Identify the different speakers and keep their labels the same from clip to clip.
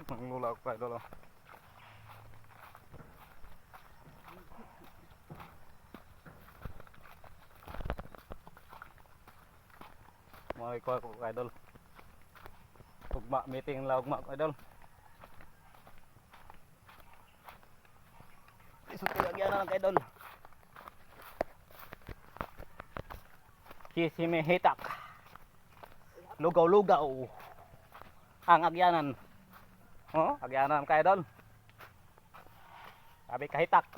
Speaker 1: Nanglula ako kay idol. Mga ikuha ko kay idol. Ugma, meeting la ugma ko idol. Isot ko lagyan na lang kay idol. Kisimihitak. Lugaw-lugaw. Ang agyanan. Oh, agyanan kay idol. Sabi kahitak.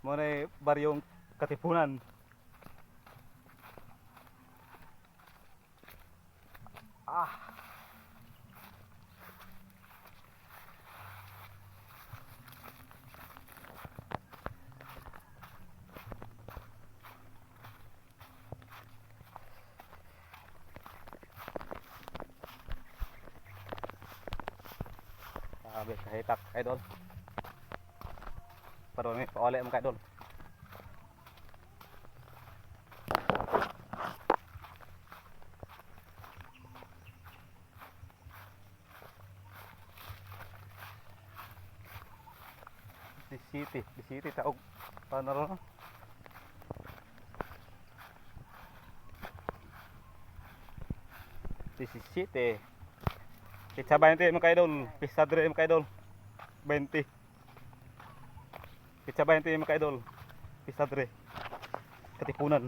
Speaker 1: Muna baryong Katipunan. Ah. Sabi kahitak idol. Pero may pauli mo idol. Di city taog paano ron? Di city. Pizza 20 mga idol, pizza 3 mga idol. 20. Pizza 20 mga idol. Pizza 3. Katipunan.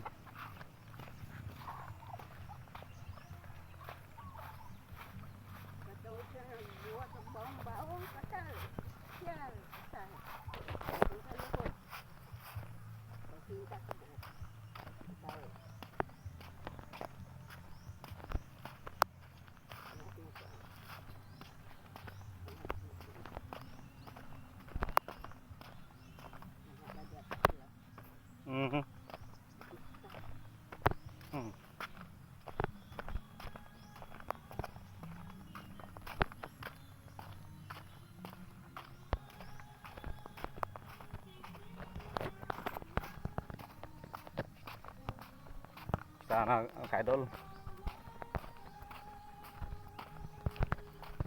Speaker 1: Sana ka-idol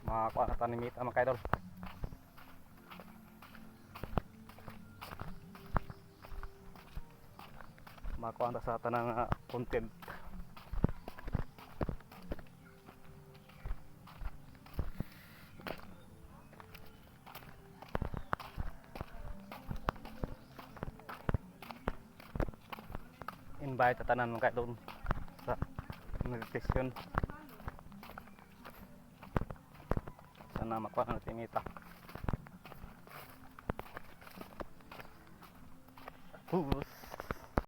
Speaker 1: makakuha na tanimita mga ka-idol. Makakuha na sa tanang content. Invite tanan mga ka-idol sa meditation. Sana makuha na tinita.